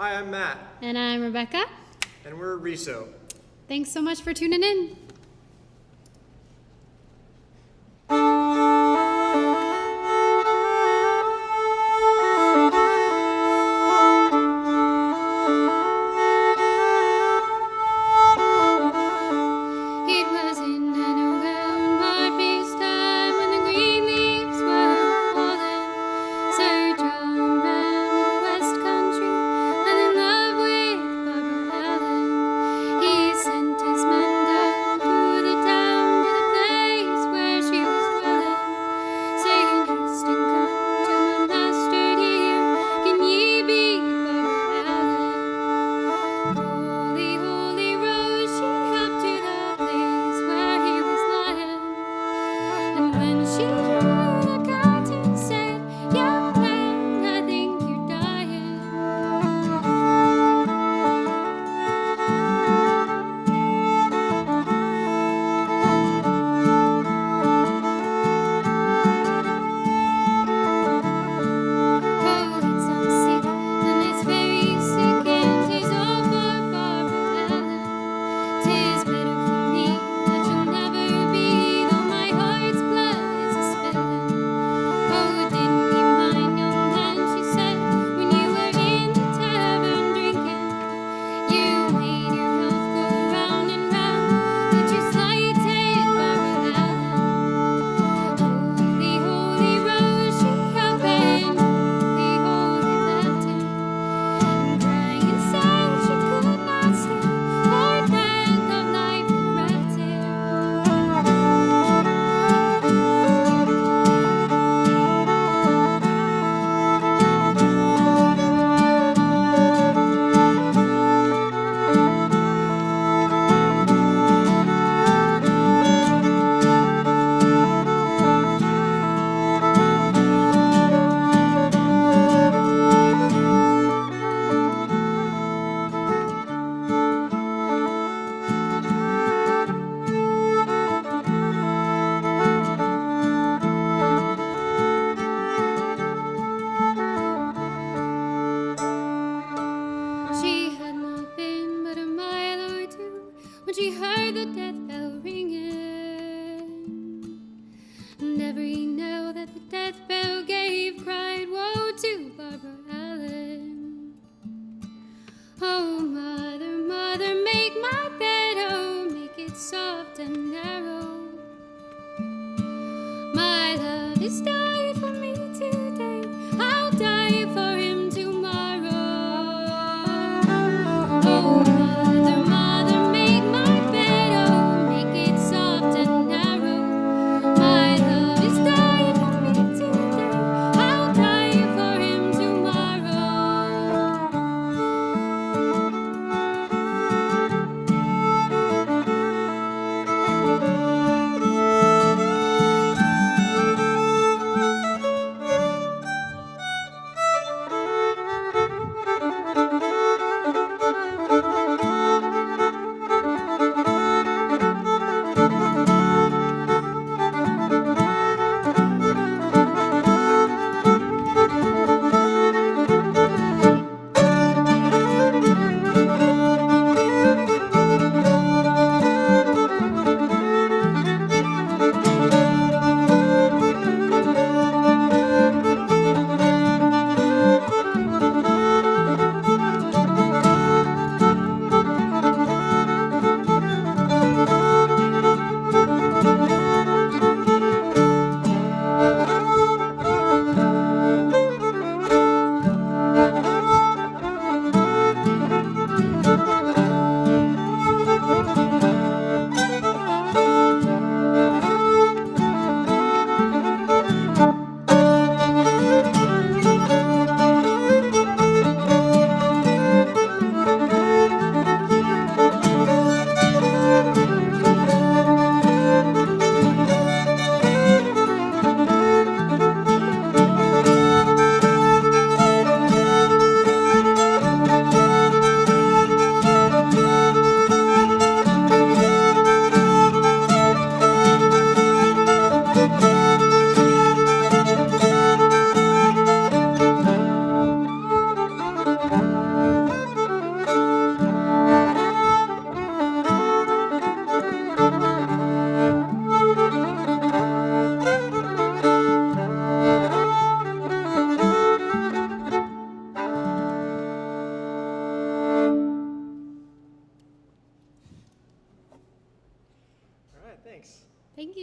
Hi, I'm Matt. And I'm Rebekah. And we're RISO. Thanks so much for tuning in.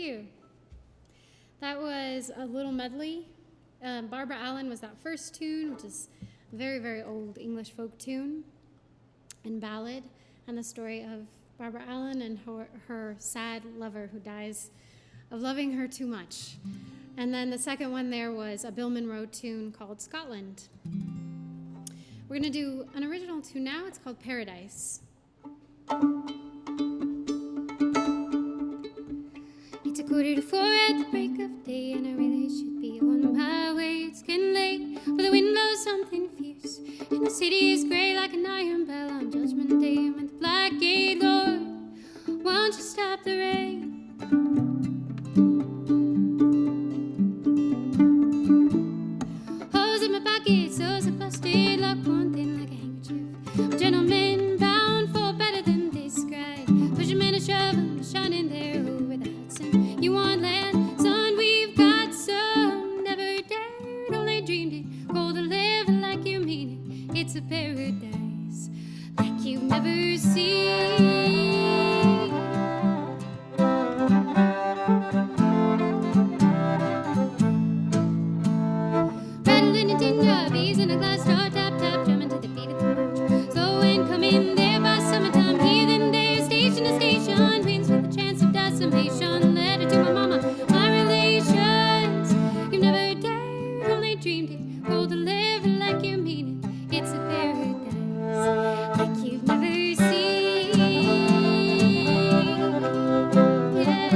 you? That was a little medley. Barbara Allen was that first tune, which is a very, very old English folk tune and ballad, and the story of Barbara Allen and her sad lover who dies of loving her too much. And then the second one there was a Bill Monroe tune called Scotland. We're going to do an original tune now. It's called Paradise. It's 3:45 at the break of day, and I really should be on my way. It's getting late, but the window's something fierce, and the city is gray like an iron bell on Judgment Day. I'm at the black gate, Lord, won't you stop the rain? Holes in my pockets, those are busted, lock one thing like a handkerchief. A gentleman bound for better than described, fisherman and shovel shining there over the Hudson. You want land, son, we've got some. Never dared, only dreamed it. Go to live like you mean it. It's a paradise like you've never seen. Rattling and tin bees in a glass door, tap tap, drumming to the beat of the march. Slow wind coming there by summertime, heathen there, station to station, winds with a chance of decimation. Letter to my mama, my relations. You've never dared, only dreamed it. Go to live like you mean it. It's a paradise like you've never seen. Yeah.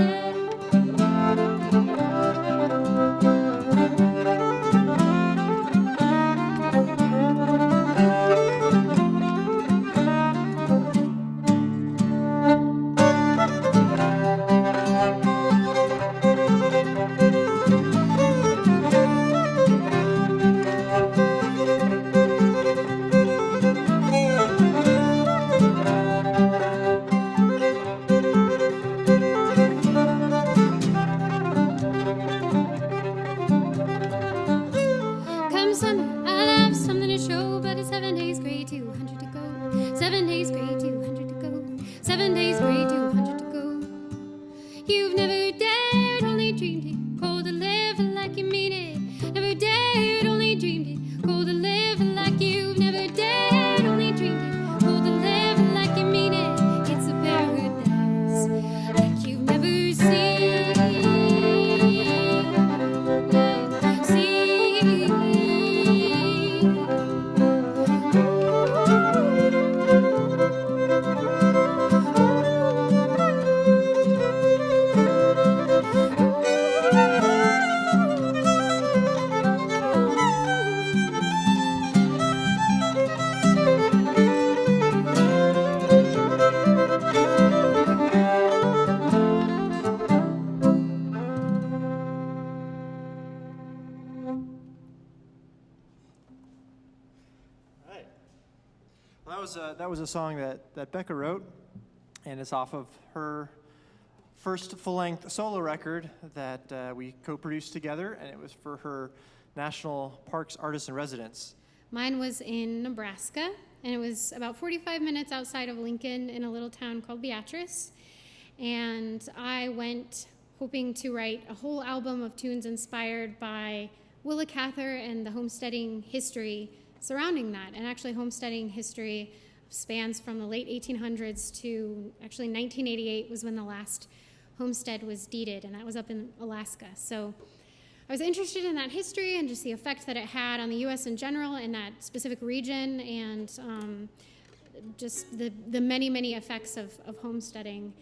Come summer, I'll have something to show, but it's 7 days gray, 200 to go. 7 days gray, 200 to go. 7 days gray, 200 to go. You've never dared, only dreamed it. Go to live like you mean it. Never dared, only dreamed it. Go to live like you've never dared, only dreamed it. Go to live like you mean it. It's a paradise like you've never seen. Right. Well, that was a song that Becca wrote, and it's off of her first full-length solo record that we co-produced together, and it was for her National Parks Artist in Residence. Mine was in Nebraska, and it was about 45 minutes outside of Lincoln in a little town called Beatrice. And I went hoping to write a whole album of tunes inspired by Willa Cather and the homesteading history surrounding that. And actually, homesteading history spans from the late 1800s to actually 1988 was when the last homestead was deeded, and that was up in Alaska. So I was interested in that history and just the effect that it had on the U.S. in general and that specific region, and just the many, many effects of homesteading.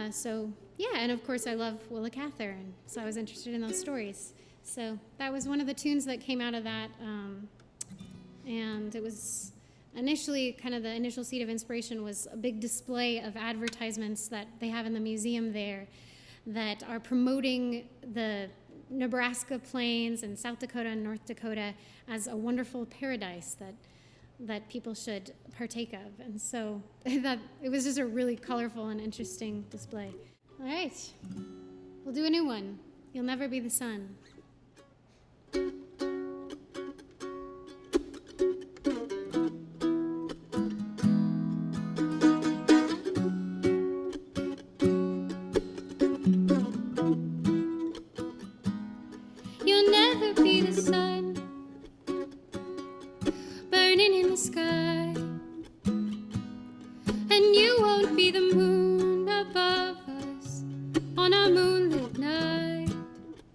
So yeah, and of course I love Willa Cather, and so I was interested in those stories. So that was one of the tunes that came out of that, and it was initially kind of the initial seed of inspiration was a big display of advertisements that they have in the museum there that are promoting the Nebraska plains and South Dakota and North Dakota as a wonderful paradise that people should partake of. And so that it was just a really colorful and interesting display. All right, we'll do a new one. You'll Never Be the Sun. burning in the sky. And you won't be the moon above us on our moonlit night.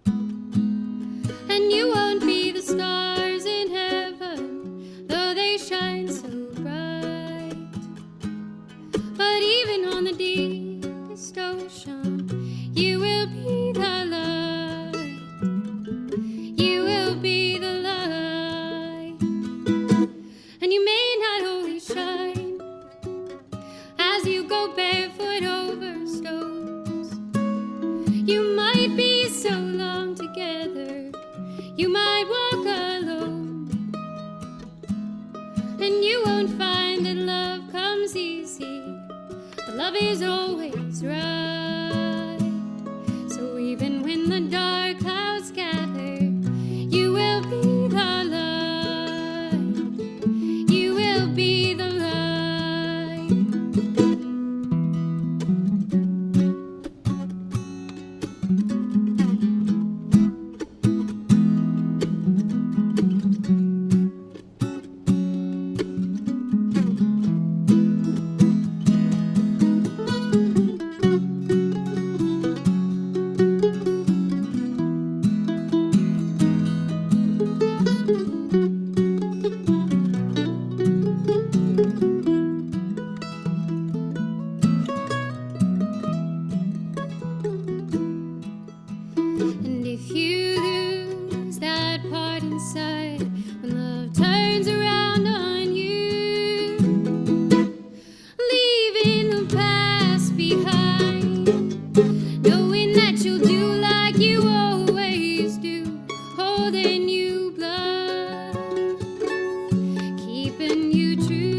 And you won't be the stars in heaven, though they shine so bright. But even on the deepest ocean, you will be the light. You will be the light. And you may not always shine as you go barefoot over stones. You might be so long together, you might walk alone. And you won't find that love comes easy, but love is always right. So even when the dark clouds gather, you will be the light. You will be the light. And if you lose that part inside, when love turns around on you, leaving the past behind, knowing that you'll do like you always do, holding you blood, keeping you true.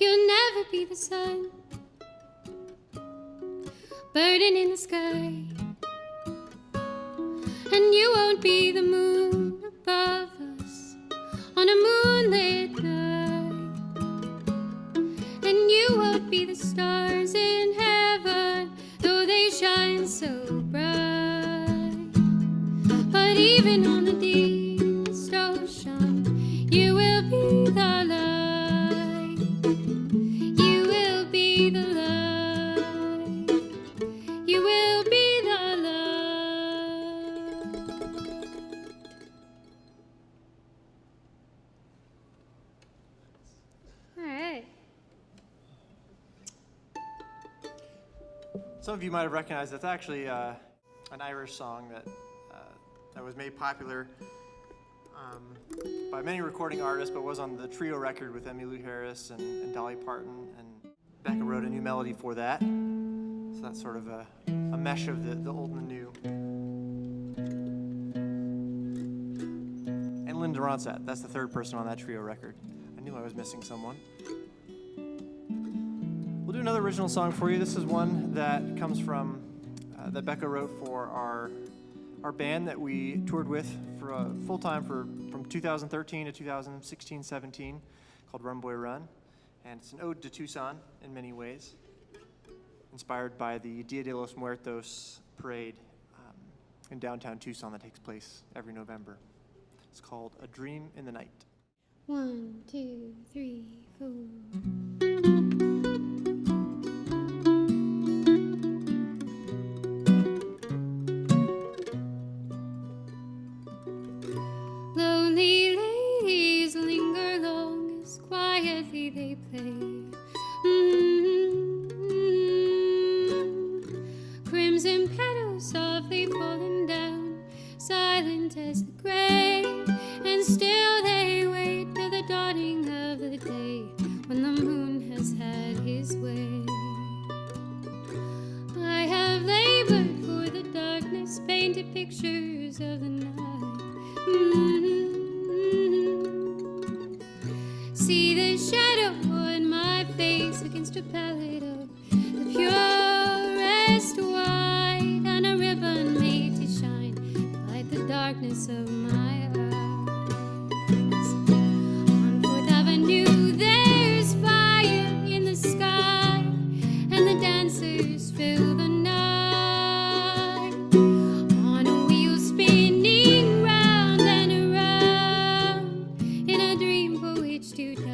You'll never be the sun burning in the sky. And you won't be the moon above us on a moonlit night. And you won't be the stars in heaven, though they shine so bright. But even on the deepest ocean, you will be the light. You will be the light. You will be the light. All right. Some of you might have recognized that's actually an Irish song that was made popular by many recording artists, but was on the trio record with Emmylou Harris and Dolly Parton, and Becca wrote a new melody for that. So that's sort of a mesh of the old and the new. And Linda Ronstadt, that's the third person on that trio record. I knew I was missing someone. We'll do another original song for you. This is one that comes from, that Becca wrote for our band that we toured with for full-time from 2013 to 2016-17, called Run Boy Run. And it's an ode to Tucson in many ways, inspired by the Dia de los Muertos parade in downtown Tucson that takes place every November. It's called A Dream in the Night. 1, 2, 3, 4. Lonely ladies linger long as quietly they play. Crimson petals softly falling down, silent as the grave, and still they wait till the dawning of the day, when the moon has had his way. I have labored pictures of the night. See the shadow on my face against a palette of the purest white, and a ribbon made to shine by the darkness of my eyes. On 4th Avenue there's fire in the sky, and the dancers fill the night on a wheel spinning round and around in a dream for which to die.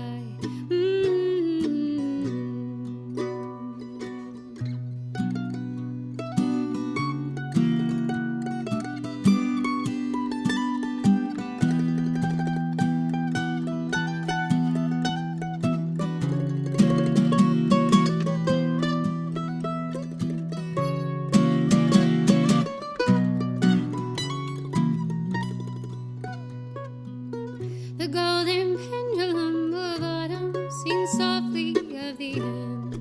The golden pendulum of autumn sings softly of the end.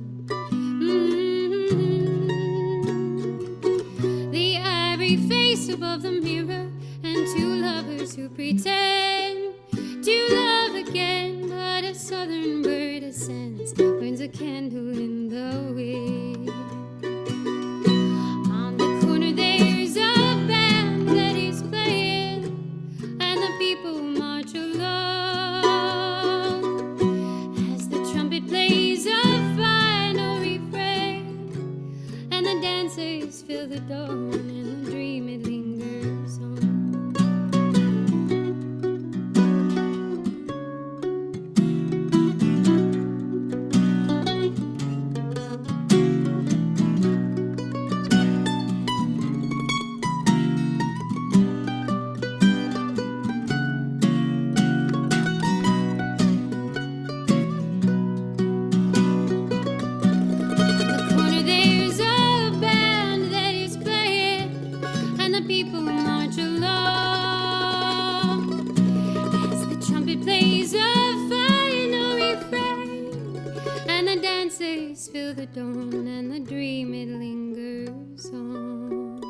The ivory face above the mirror, and two lovers who pretend to love again. But a southern bird ascends, burns a candle in the wind. On the corner there's a band that is playing, and the people march along as the trumpet plays a final refrain, and the dancers fill the dawn, and the dream it lingers on. People march along as the trumpet plays a final refrain, and the dancers fill the dawn, and the dream it lingers on.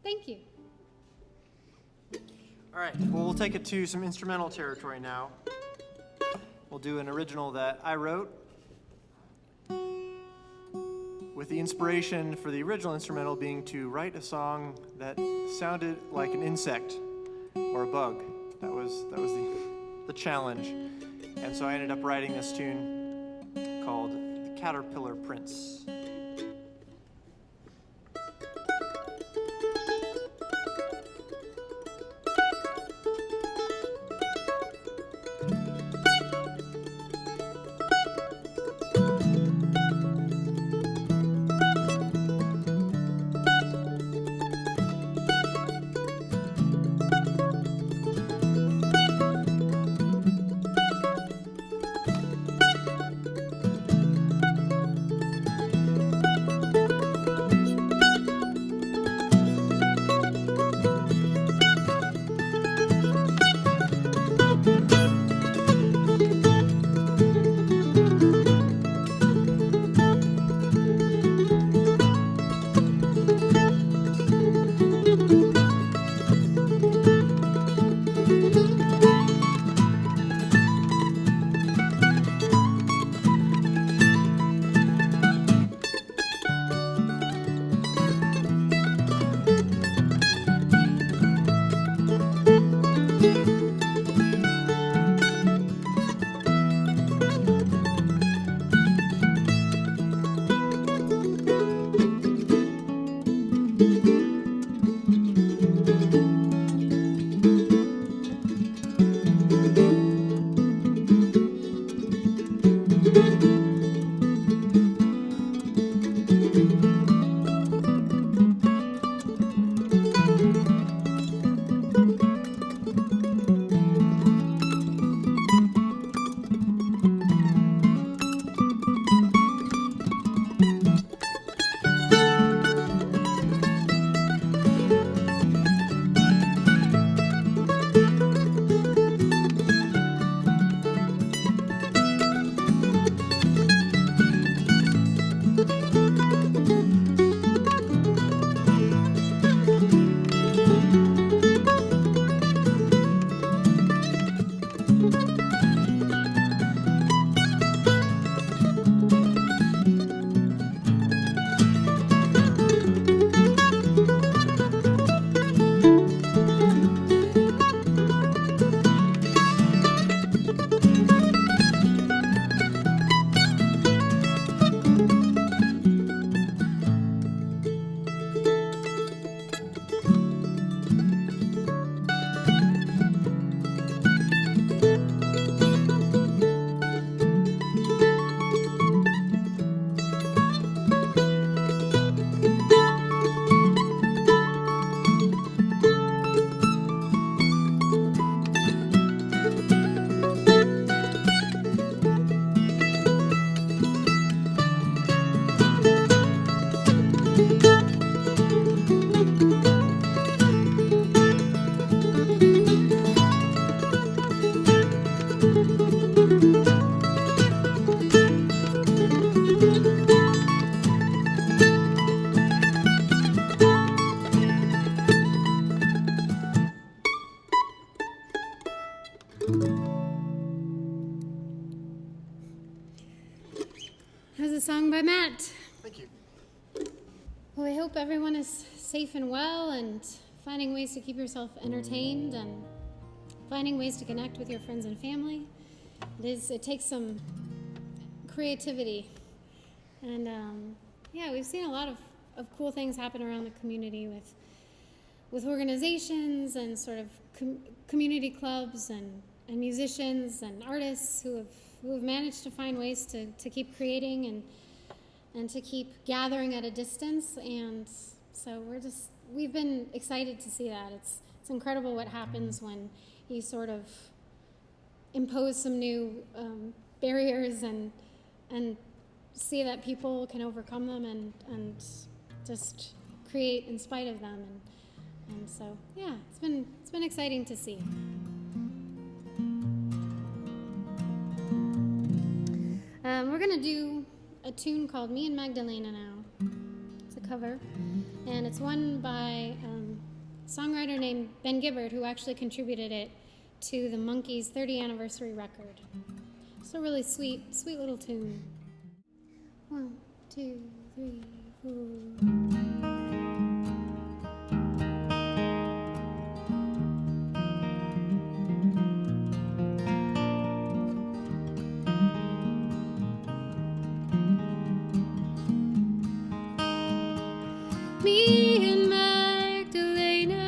Thank you. All right, well, we'll take it to some instrumental territory now. We'll do an original that I wrote, with the inspiration for the original instrumental being to write a song that sounded like an insect or a bug. That was the challenge. And so I ended up writing this tune called The Caterpillar Prince. That was a song by Matt. Thank you. Well, I hope everyone is safe and well and finding ways to keep yourself entertained and finding ways to connect with your friends and family. It takes some creativity. And we've seen a lot of cool things happen around the community with organizations and sort of community clubs and musicians and artists who have managed to find ways to keep creating and to keep gathering at a distance. And so we've been excited to see that. It's incredible what happens when you sort of impose some new barriers and see that people can overcome them and just create in spite of them. And so, yeah, it's been exciting to see. We're gonna do a tune called Me and Magdalena now. It's a cover, and it's one by a songwriter named Ben Gibbard, who actually contributed it to the Monkees' 30th anniversary record. It's a really sweet little tune. 1, 2, 3, 4. Me and Magdalena,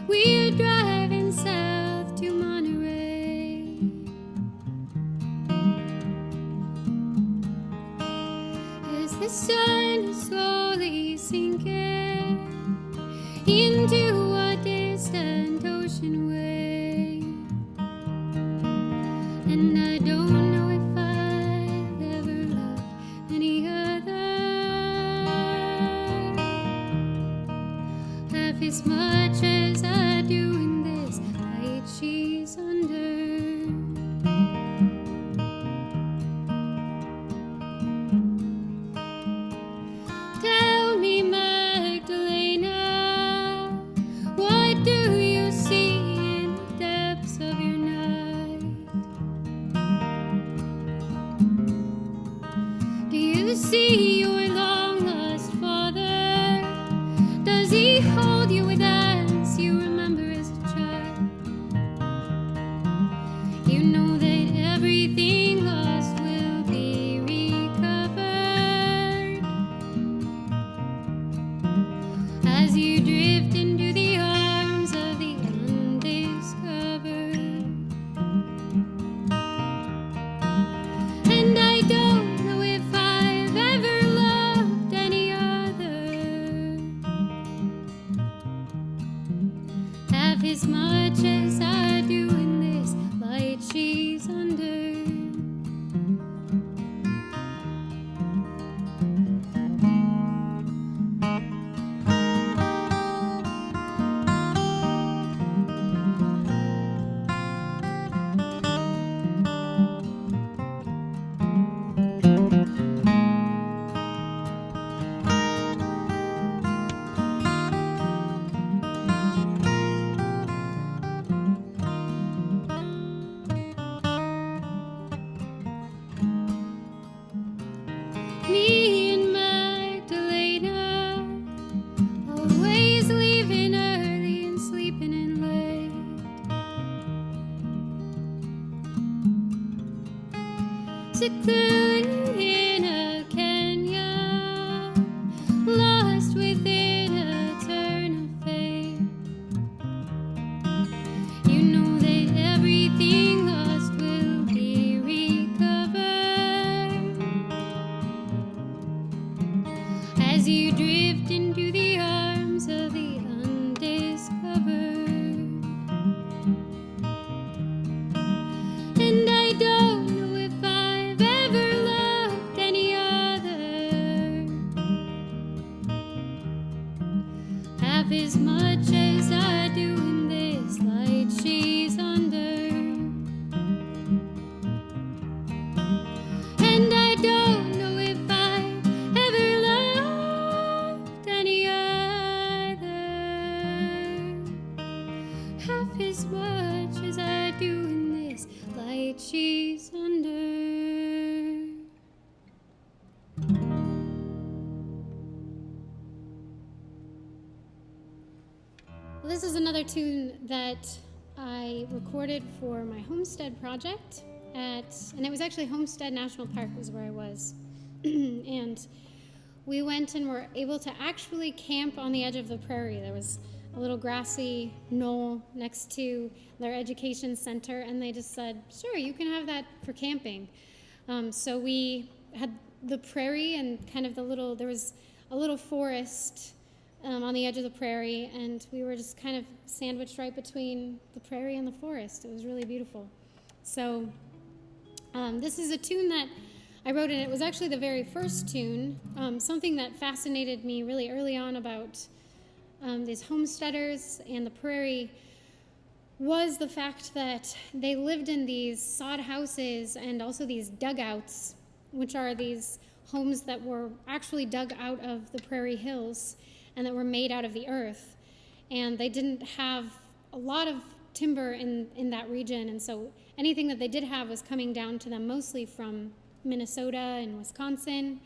we're driving south to Monterey. As the sun is slowly sinking into a distant ocean wave, and I don't know if I've ever loved any other half as much as I do in this light she's under. Tell me, Magdalena, what do you see in the depths of your night? Do you see your long-lost father? Does he hold you with hands you remember as a child? You know that everything lost will be recovered as you drift into the arms of the undiscovered. And I don't know if I've ever loved any other half as much as I do in this light she's under. Me and Magdalena, always leaving early and sleeping in late, secluded in a canyon, lost within a turn of fate. You know that everything lost will be recovered as you drift into the arms of the undiscovered. And I don't know if I've ever loved this is another tune that I recorded for my homestead project and it was actually Homestead National Park was where I was. And we went and were able to actually camp on the edge of the prairie. There was a little grassy knoll next to their education center, and they just said, sure, you can have that for camping. So we had the prairie and kind of there was a little forest on the edge of the prairie, and we were just kind of sandwiched right between the prairie and the forest. It was really beautiful. So this is a tune that I wrote, and it was actually the very first tune. Something that fascinated me really early on about these homesteaders and the prairie was the fact that they lived in these sod houses and also these dugouts, which are these homes that were actually dug out of the prairie hills and that were made out of the earth. And they didn't have a lot of timber in that region, and so anything that they did have was coming down to them mostly from Minnesota and Wisconsin.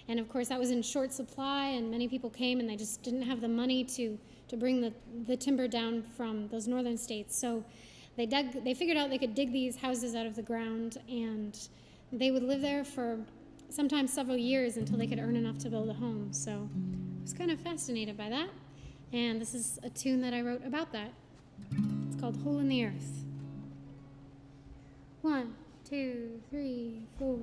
And of course that was in short supply, and many people came and they just didn't have the money to bring the timber down from those northern states. So they figured out they could dig these houses out of the ground, and they would live there for sometimes several years until they could earn enough to build a home. So I was kind of fascinated by that, and this is a tune that I wrote about that. It's called Hole in the Earth. 1, 2, 3, 4.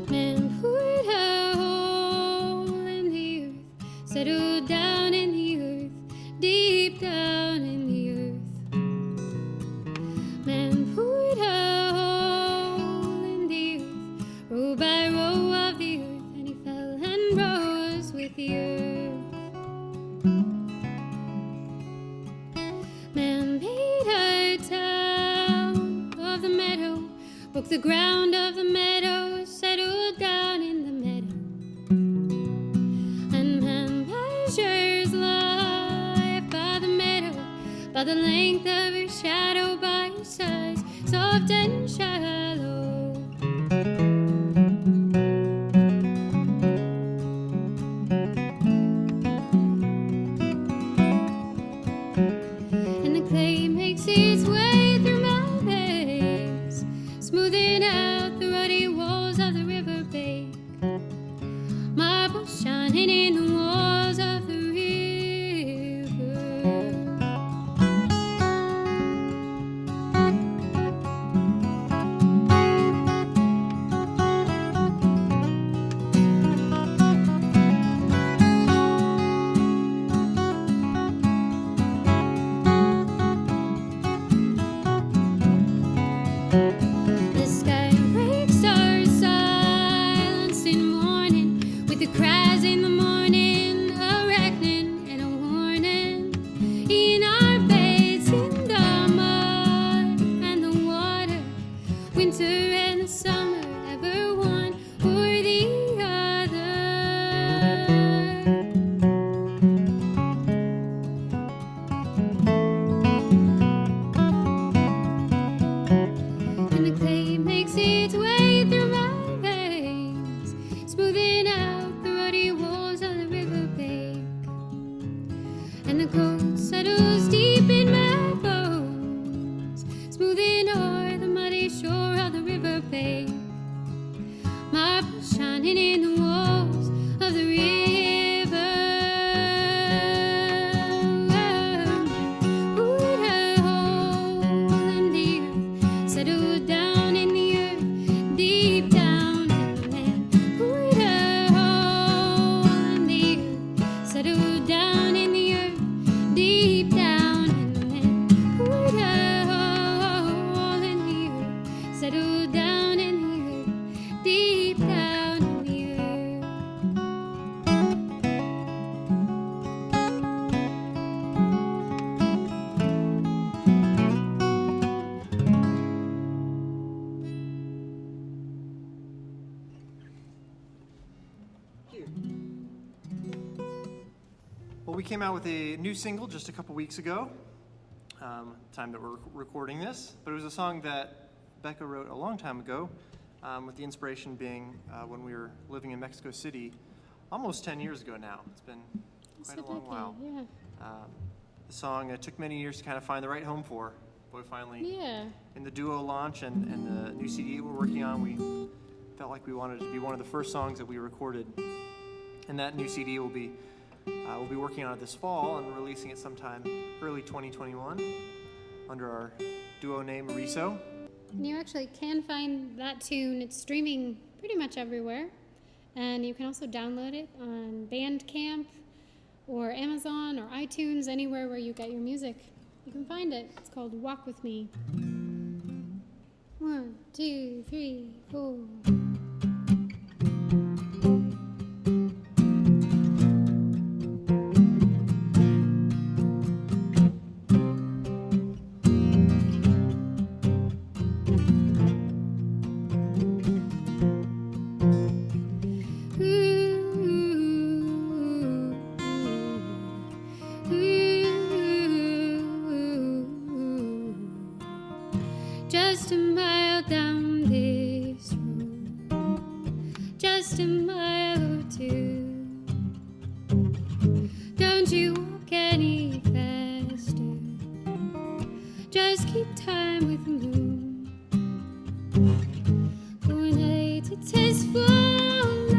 Man put a hole in the earth, settled down in the earth, deep down in the earth. Man put a hole in the earth, row by row of the earth, and he fell and rose with the earth. Man made a town of the meadow, broke the ground of the meadow, settled down in the meadow. And man measures life by the meadow, by the length of her shadow, by her size, soft and shallow. And the clay makes its way through my veins, smoothing out the ruddy walls of the river bank. Marble shining in the walls of the river. The sky breaks our silence in morning, with the cries in the morning, a reckoning and a warning. In our beds in the mud and the water, winter and the summer, ever one or the other. And the clay makes its way through my veins, smoothing out the ruddy walls of the river bank. And the cold settles deep in my bones, smoothing o'er the muddy shore of the river bank. Marble shining in the walls of the river. Put a hole in the earth, settled down in the earth, deep down in the land. Put a hole in the earth, settled down in the earth, deep down in the land. Put a hole in the earth, settled down in the earth, deep down in the earth. Well, we came out with a new single just a couple weeks ago. time that we're recording this, but it was a song that Becca wrote a long time ago, with the inspiration being when we were living in Mexico City almost 10 years ago now. It's been quite a long while. Yeah. The song took many years to kind of find the right home for, but we finally, Yeah. in the duo launch and the new CD we're working on, we felt like we wanted it to be one of the first songs that we recorded. And that new CD we'll be working on it this fall and releasing it sometime early 2021 under our duo name RISO. And you actually can find that tune. It's streaming pretty much everywhere. And you can also download it on Bandcamp or Amazon or iTunes, anywhere where you get your music. You can find it. It's called Walk With Me. 1, 2, 3, 4. Just a mile down this road, just a mile or two. Don't you walk any faster, just keep time with the moon. One night to test for love,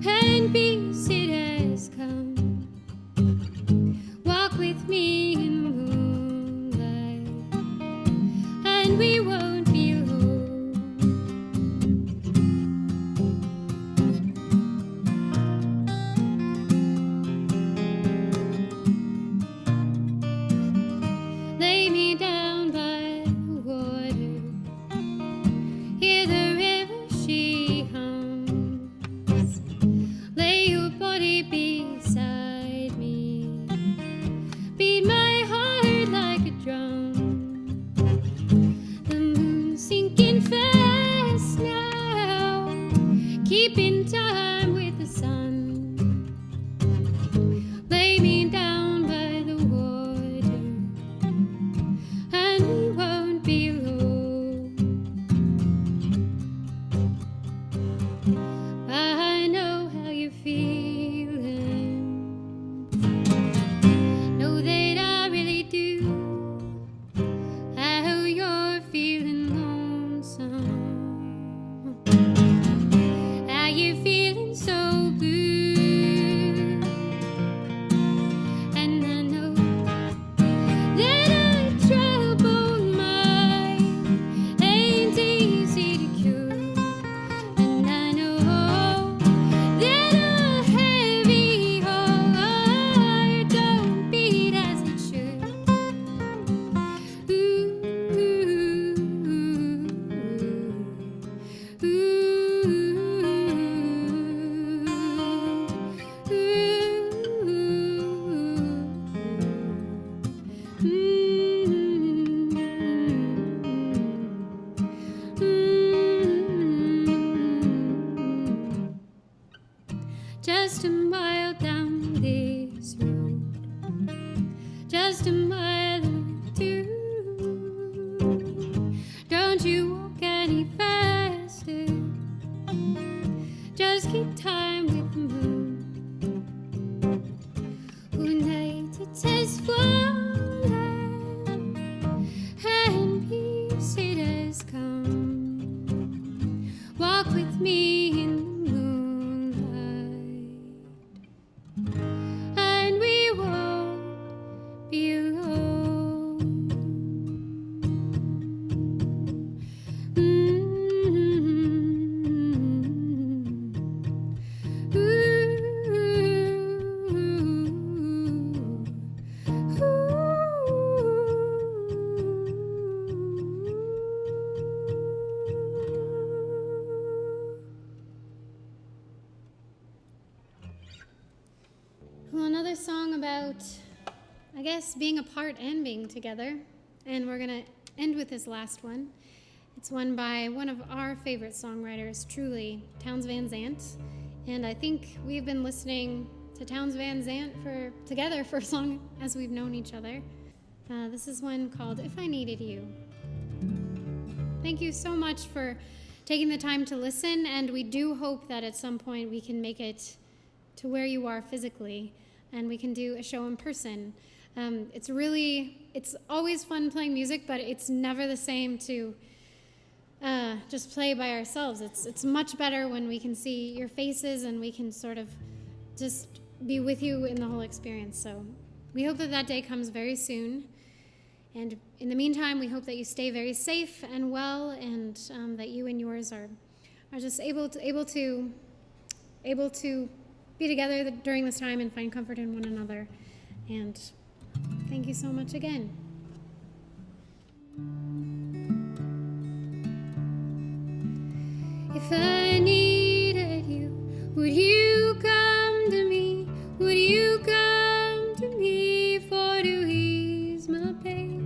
and peace it has come. Walk with me in the moonlight, and we won't be alone. Lay me down by the water, hear the river she hums. Lay your body beside me, beat my heart like a drum. The moon's sinking fast now, keeping time with the sun. Lay me down by the water, and we won't be alone. I know how you're feeling, know that I really do. How you're feeling lonesome, how you're feeling so blue. And I know that a troubled mind ain't easy to cure. And I know that a heavy heart don't beat as it should. Ooh, ooh, just a mile down this road, just a mile or two. Don't you walk any faster, just keep time with the moon. One night to test for love, and peace it has come. Walk with me in the moonlight, and we won't be alone. Well, another song about, I guess, being apart and being together. And we're going to end with this last one. It's one by one of our favorite songwriters, truly, Townes Van Zandt. And I think we've been listening to Townes Van Zandt together for as long as we've known each other. This is one called If I Needed You. Thank you so much for taking the time to listen, and we do hope that at some point we can make it to where you are physically, and we can do a show in person. It's always fun playing music, but it's never the same to just play by ourselves. It's much better when we can see your faces and we can sort of just be with you in the whole experience. So we hope that day comes very soon. And in the meantime, we hope that you stay very safe and well, and that you and yours are just able to be together during this time and find comfort in one another. And thank you so much again. If I needed you, would you come to me? Would you come to me for to ease my pain?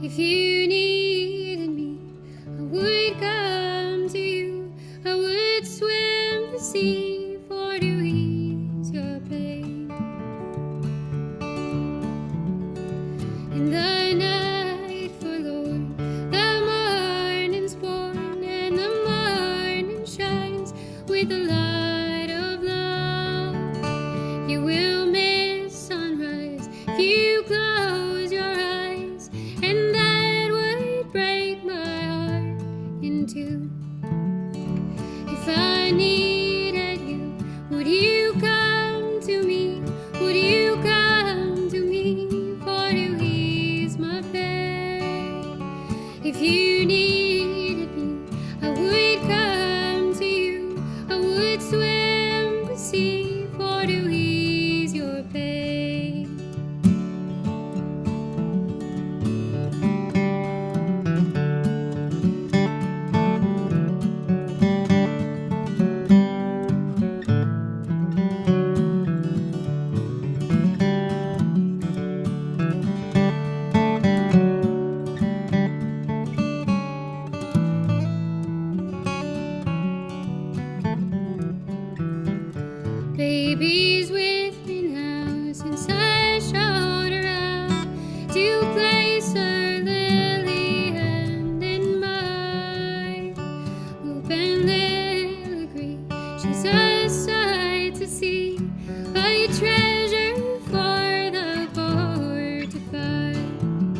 If you needed me, I would come to you. I would swim the sea for to ease your pain. In the night forlorn, the morning's born, and the morning shines with the light of love. You will miss sunrise if you close your eyes, and that would break my heart in two. If I needed you, would you come to me? Would you come to me for to ease my pain? If you needed me, I would come to you. I would swim the sea for to ease your pain. Baby's with me now since I showed her out to place her lily hand in mine. Open filigree, she's a sight to see, a treasure for the poor to find.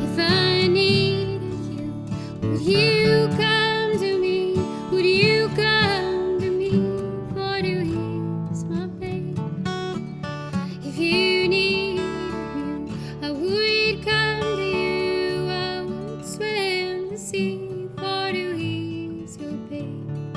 If I needed you, would you come to me? Would you come to me for to ease my pain? If you needed me, I would come to you. I would swim the sea for to ease your pain.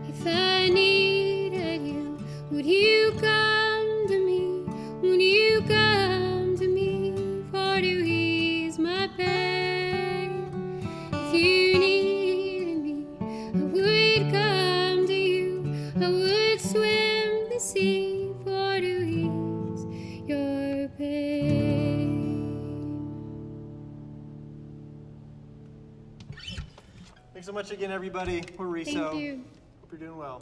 If I needed you, would you come to me? Would you come to me for to ease my pain? If you needed me, I would come to you. I would swim the sea for to ease your pain. Thanks so much again, everybody. We're RISO. Thank you. Hope you're doing well.